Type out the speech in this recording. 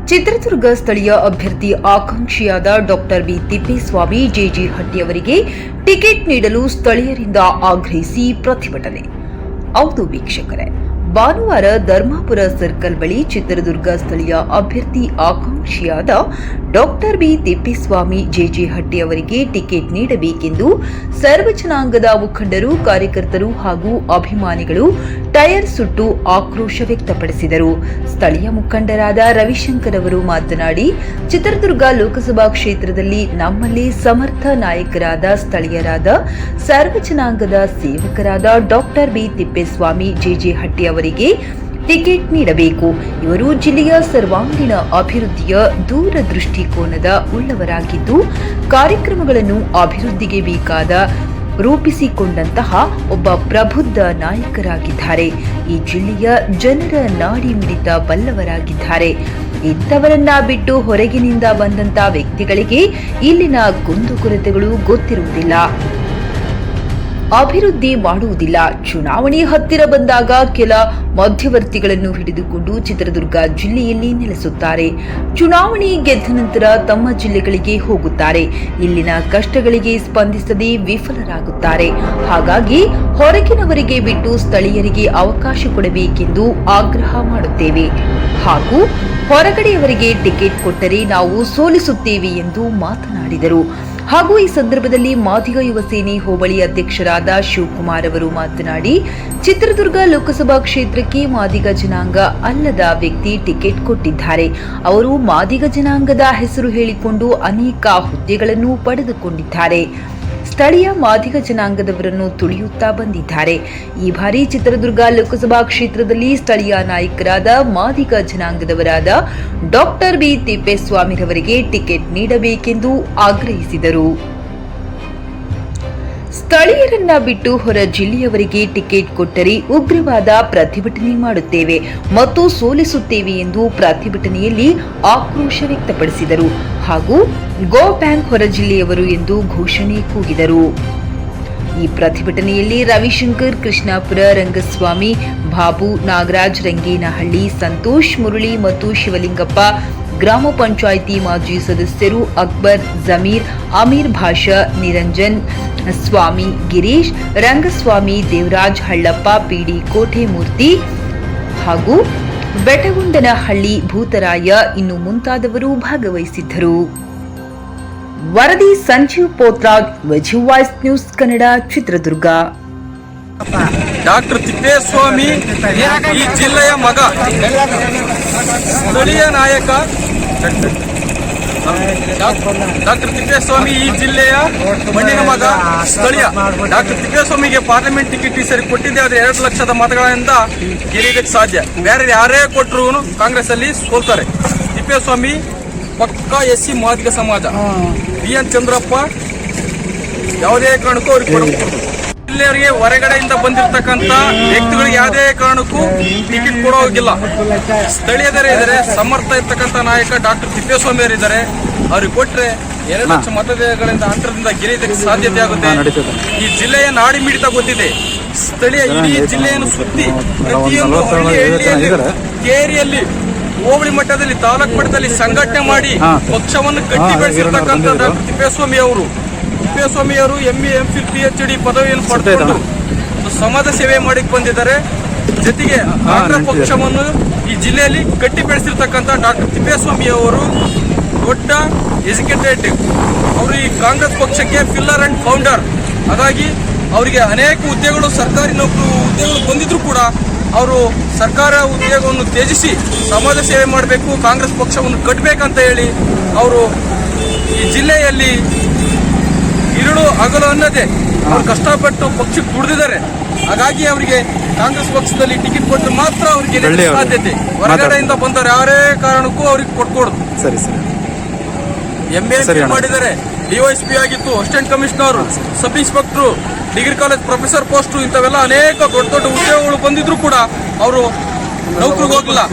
ಚಿತ್ರದುರ್ಗ ಸ್ಥಳೀಯ ಅಭ್ಯರ್ಥಿ ಆಕಾಂಕ್ಷಿಯಾದ doctor B Thippeswamy JJ ಹಟ್ಟಿ ಅವರಿಗೆ ಟಿಕೆಟ್ ನೀಡಲು ಸ್ಥಳೀಯರಿಂದ ಆಗ್ರಹಿಸಿ ಪ್ರತಿಭಟನೆ. ಹೌದು ವೀಕ್ಷಕರೇ, ಭಾನುವಾರ ಧರ್ಮಾಪುರ ಸರ್ಕಲ್ ಬಳಿ ಚಿತ್ರದುರ್ಗ ಸ್ಥಳೀಯ ಅಭ್ಯರ್ಥಿ ಆಕಾಂಕ್ಷಿಯಾದ ಡಾಕ್ಟರ್ ಬಿ ತಿಪ್ಪೇಸ್ವಾಮಿ ಜೆಜೆ ಹಟ್ಟಿ ಅವರಿಗೆ ಟಿಕೆಟ್ ನೀಡಬೇಕೆಂದು ಸರ್ವ ಜನಾಂಗದ ಮುಖಂಡರು, ಕಾರ್ಯಕರ್ತರು ಹಾಗೂ ಅಭಿಮಾನಿಗಳು ಟೈರ್ ಸುಟ್ಟು ಆಕ್ರೋಶ ವ್ಯಕ್ತಪಡಿಸಿದರು. ಸ್ಥಳೀಯ ಮುಖಂಡರಾದ ರವಿಶಂಕರ್ ಅವರು ಮಾತನಾಡಿ, ಚಿತ್ರದುರ್ಗ ಲೋಕಸಭಾ ಕ್ಷೇತ್ರದಲ್ಲಿ ನಮ್ಮಲ್ಲಿ ಸಮರ್ಥ ನಾಯಕರಾದ ಸ್ಥಳೀಯರಾದ ಸರ್ವ ಜನಾಂಗದ ಸೇವಕರಾದ ಡಾಕ್ಟರ್ ಬಿ ತಿಪ್ಪೇಸ್ವಾಮಿ ಜೆಜೆ ಹಟ್ಟಿ ಅವರಿಗೆ ಟಿಕೆಟ್ ನೀಡಬೇಕು. ಇವರು ಜಿಲ್ಲೆಯ ಸರ್ವಾಂಗೀಣ ಅಭಿವೃದ್ಧಿಯ ದೂರದೃಷ್ಟಿಕೋನದ ಉಳ್ಳವರಾಗಿದ್ದು, ಕಾರ್ಯಕ್ರಮಗಳನ್ನು ಅಭಿವೃದ್ಧಿಗೆ ಬೇಕಾದ ರೂಪಿಸಿಕೊಂಡಂತಹ ಒಬ್ಬ ಪ್ರಬುದ್ಧ ನಾಯಕರಾಗಿದ್ದಾರೆ. ಈ ಜಿಲ್ಲೆಯ ಜನರ ನಾಡಿ ಮಿಡಿತ ಬಲ್ಲವರಾಗಿದ್ದಾರೆ. ಇಂಥವರನ್ನ ಬಿಟ್ಟು ಹೊರಗಿನಿಂದ ಬಂದಂತ ವ್ಯಕ್ತಿಗಳಿಗೆ ಇಲ್ಲಿನ ಕುಂದುಕೊರತೆಗಳು ಗೊತ್ತಿರುವುದಿಲ್ಲ, ಅಭಿವೃದ್ಧಿ ಮಾಡುವುದಿಲ್ಲ. ಚುನಾವಣೆ ಹತ್ತಿರ ಬಂದಾಗ ಕೆಲ ಮಧ್ಯವರ್ತಿಗಳನ್ನು ಹಿಡಿದುಕೊಂಡು ಚಿತ್ರದುರ್ಗ ಜಿಲ್ಲೆಯಲ್ಲಿ ನೆಲೆಸುತ್ತಾರೆ. ಚುನಾವಣೆ ಗೆದ್ದ ನಂತರ ತಮ್ಮ ಜಿಲ್ಲೆಗಳಿಗೆ ಹೋಗುತ್ತಾರೆ. ಇಲ್ಲಿನ ಕಷ್ಟಗಳಿಗೆ ಸ್ಪಂದಿಸದೆ ವಿಫಲರಾಗುತ್ತಾರೆ. ಹಾಗಾಗಿ ಹೊರಗಿನವರಿಗೆ ಬಿಟ್ಟು ಸ್ಥಳೀಯರಿಗೆ ಅವಕಾಶ ಕೊಡಬೇಕೆಂದು ಆಗ್ರಹ ಮಾಡುತ್ತೇವೆ ಹಾಗೂ ಹೊರಗಡೆಯವರಿಗೆ ಟಿಕೆಟ್ ಕೊಟ್ಟರೆ ನಾವು ಸೋಲಿಸುತ್ತೇವೆ ಎಂದು ಮಾತನಾಡಿದರು. ಹಾಗೂ ಈ ಸಂದರ್ಭದಲ್ಲಿ ಮಾದಿಗ ಯುವ ಸೇನೆ ಹೋಬಳಿ ಅಧ್ಯಕ್ಷರಾದ ಶಿವಕುಮಾರ್ ಅವರು ಮಾತನಾಡಿ, ಚಿತ್ರದುರ್ಗ ಲೋಕಸಭಾ ಕ್ಷೇತ್ರಕ್ಕೆ ಮಾದಿಗ ಜನಾಂಗ ಅಲ್ಲದ ವ್ಯಕ್ತಿ ಟಿಕೆಟ್ ಕೊಟ್ಟಿದ್ದಾರೆ. ಅವರು ಮಾದಿಗ ಜನಾಂಗದ ಹೆಸರು ಹೇಳಿಕೊಂಡು ಅನೇಕ ಹುದ್ದೆಗಳನ್ನು ಪಡೆದುಕೊಂಡಿದ್ದಾರೆ. ಸ್ಥಳೀಯ ಮಾದಿಗ ಜನಾಂಗದವರನ್ನು ತುಳಿಯುತ್ತಾ ಬಂದಿದ್ದಾರೆ. ಈ ಬಾರಿ ಚಿತ್ರದುರ್ಗ ಲೋಕಸಭಾ ಕ್ಷೇತ್ರದಲ್ಲಿ ಸ್ಥಳೀಯ ನಾಯಕರಾದ ಮಾದಿಗ ಜನಾಂಗದವರಾದ ಡಾಕ್ಟರ್ ಬಿ ತಿಪ್ಪೇಸ್ವಾಮಿರವರಿಗೆ ಟಿಕೆಟ್ ನೀಡಬೇಕೆಂದು ಆಗ್ರಹಿಸಿದರು. ಸ್ಥಳೀಯರನ್ನ ಬಿಟ್ಟು ಹೊರ ಜಿಲ್ಲೆಯವರಿಗೆ ಟಿಕೆಟ್ ಕೊಟ್ಟರೆ ಉಗ್ರವಾದ ಪ್ರತಿಭಟನೆ ಮಾಡುತ್ತೇವೆ ಮತ್ತು ಸೋಲಿಸುತ್ತೇವೆ ಎಂದು ಪ್ರತಿಭಟನೆಯಲ್ಲಿ ಆಕ್ರೋಶ ವ್ಯಕ್ತಪಡಿಸಿದರು. ಹಾಗೂ ಗೋ ಬ್ಯಾಂಕ್ ಹೊರ ಜಿಲ್ಲೆಯವರು ಎಂದು ಘೋಷಣೆ ಕೂಗಿದರು. ಈ ಪ್ರತಿಭಟನೆಯಲ್ಲಿ ರವಿಶಂಕರ್, ಕೃಷ್ಣಾಪುರ, ರಂಗಸ್ವಾಮಿ, ಬಾಬು, ನಾಗರಾಜ್, ರಂಗೇನಹಳ್ಳಿ, ಸಂತೋಷ್, ಮುರಳಿ ಮತ್ತು ಶಿವಲಿಂಗಪ್ಪ, ಗ್ರಾಮ ಪಂಚಾಯಿತಿ ಮಾಜಿ ಸದಸ್ಯರು ಅಕ್ಬರ್, ಜಮೀರ್, ಅಮೀರ್ ಭಾಷಾ, ನಿರಂಜನ್ ಸ್ವಾಮಿ, ಗಿರೀಶ್, ರಂಗಸ್ವಾಮಿ, ದೇವರಾಜ್, ಹಳ್ಳಪ್ಪ, ಪಿಡಿ ಕೋಟೆ ಮೂರ್ತಿ ಹಾಗೂ ಬೆಟಗುಂಡನಹಳ್ಳಿ ಭೂತರಾಯ ಇನ್ನು ಮುಂತಾದವರು ಭಾಗವಹಿಸಿದ್ದರು. ವರದಿ Sanjeev Potrag, Vijay Voice News Kannada, Chitradurga. Doctor Tippeswamy ಈ ಜಿಲ್ಲೆಯ ಮಗ, ಸ್ಥಳೀಯ ನಾಯಕ. ಡಾಕ್ಟರ್ ತಿಪ್ಪೇಸ್ವಾಮಿ ಈ ಜಿಲ್ಲೆಯ ಮಣ್ಣಿನ ಮಗ, ಸ್ಥಳೀಯ. ಡಾಕ್ಟರ್ ತಿಪ್ಪೇಸ್ವಾಮಿಗೆ ಪಾರ್ಲಿಮೆಂಟ್ ಟಿಕೆಟ್ ಈ ಸರಿ ಕೊಟ್ಟಿದ್ದೆ, ಆದರೆ 2 ಲಕ್ಷದ ಮತಗಳಿಂದ ಗೆಲ್ಲೋದಕ್ಕೆ ಸಾಧ್ಯ. ಬೇರೆ ಯಾರೇ ಕೊಟ್ಟರು ಕಾಂಗ್ರೆಸ್ ಅಲ್ಲಿ ಸೋಲ್ತಾರೆ. ತಿಪ್ಪೇಸ್ವಾಮಿ ಪಕ್ಕಾ SC ಮಾದಿಗ ಸಮಾಜ. BN ಚಂದ್ರಪ್ಪ ಯಾವುದೇ ಕಾರಣಕ್ಕೂ ಅವ್ರಿಗೆ ಕೊಡಬಹುದು. ಜಿಲ್ಲೆಯವರಿಗೆ ಹೊರಗಡೆಯಿಂದ ಬಂದಿರತಕ್ಕಂತ ವ್ಯಕ್ತಿಗಳಿಗೆ ಯಾವುದೇ ಕಾರಣಕ್ಕೂ ಟಿಕೆಟ್ ಕೊಡೋಗಿಲ್ಲ. ಸ್ಥಳೀಯರೇ ಇದ್ದಾರೆ, ಸಮರ್ಥ ಇರ್ತಕ್ಕಂಥ ನಾಯಕ ಡಾಕ್ಟರ್ ತಿಪ್ಪೇಸ್ವಾಮಿ ಅವರಿದ್ದಾರೆ. ಅವ್ರಿಗೆ ಕೊಟ್ರೆ 2 ಲಕ್ಷ ಮತಗಳಿಂದ ಅಂತರದಿಂದ ಗೆಲ್ಲೋದಕ್ಕೆ ಸಾಧ್ಯತೆ ಆಗುತ್ತೆ. ಈ ಜಿಲ್ಲೆಯ ನಾಡಿ ಮಿಡಿತ ಗೊತ್ತಿದೆ. ಸ್ಥಳೀಯ ಇಡೀ ಜಿಲ್ಲೆಯನ್ನು ಸುತ್ತಿ ಪ್ರತಿಯೊಂದು ಹಳ್ಳಿಯಲ್ಲಿ, ಕೇರಿಯಲ್ಲಿ, ಹೋಬಳಿ ಮಟ್ಟದಲ್ಲಿ, ತಾಲೂಕು ಮಟ್ಟದಲ್ಲಿ ಸಂಘಟನೆ ಮಾಡಿ ಪಕ್ಷವನ್ನು ಕಟ್ಟಿ ಬೆಳೆಸಿರ್ತಕ್ಕಂಥ ಡಾಕ್ಟರ್ ತಿಪ್ಪೇಸ್ವಾಮಿ ಅವರು ME, MPhil, PhD ಪದವಿಯನ್ನು ಪಡೆದುಕೊಂಡು ಸಮಾಜ ಸೇವೆ ಮಾಡಿ ಬಂದಿದ್ದಾರೆ. ಜೊತೆಗೆ ಕಾಂಗ್ರೆಸ್ ಪಕ್ಷವನ್ನು ಈ ಜಿಲ್ಲೆಯಲ್ಲಿ ಕಟ್ಟಿ ಬೆಳೆಸಿರ್ತಕ್ಕಂಥ ಡಾಕ್ಟರ್ ತಿಪ್ಪೇಸ್ವಾಮಿ ಅವರು ದೊಡ್ಡ ಎಜುಕೇಟೆಡ್. ಅವರು ಈ ಕಾಂಗ್ರೆಸ್ ಪಕ್ಷಕ್ಕೆ ಫಿಲ್ಲರ್ ಅಂಡ್ ಫೌಂಡರ್. ಹಾಗಾಗಿ ಅವರಿಗೆ ಅನೇಕ ಹುದ್ದೆಗಳು, ಸರ್ಕಾರಿ ಹುದ್ದೆಗಳು ಬಂದಿದ್ರು ಕೂಡ ಅವರು ಸರ್ಕಾರ ಉದ್ಯೋಗವನ್ನು ತ್ಯಜಿಸಿ ಸಮಾಜ ಸೇವೆ ಮಾಡಬೇಕು, ಕಾಂಗ್ರೆಸ್ ಪಕ್ಷವನ್ನು ಕಟ್ಟಬೇಕಂತ ಹೇಳಿ ಅವರು ಈ ಜಿಲ್ಲೆಯಲ್ಲಿ ಇರುಳು ಹಗಲು ಅನ್ನದೇ ಅವರು ಕಷ್ಟಪಟ್ಟು ಪಕ್ಷಕ್ಕೆ ದುಡಿದಿದ್ದಾರೆ. ಹಾಗಾಗಿ ಅವರಿಗೆ ಕಾಂಗ್ರೆಸ್ ಪಕ್ಷದಲ್ಲಿ ಟಿಕೆಟ್ ಕೊಟ್ಟರೆ ಮಾತ್ರ ಅವರಿಗೆ ಸಾಧ್ಯತೆ. ಹೊರಗಡೆಯಿಂದ ಬಂದವರು ಯಾರೇ ಕಾರಣಕ್ಕೂ ಅವ್ರಿಗೆ ಕೊಟ್ಕೊಡುದು. MA ಮಾಡಿದ್ದಾರೆ, DYSP ಆಗಿತ್ತು, assistant commissioner, sub inspector, degree college professor post, ಇಂಥವೆಲ್ಲ ಅನೇಕ ದೊಡ್ಡ ದೊಡ್ಡ ಹುದ್ದೆಗಳು ಬಂದಿದ್ರು ಕೂಡ ಅವರು ನೌಕರಿಗೆ ಹೋಗಲಿಲ್ಲ.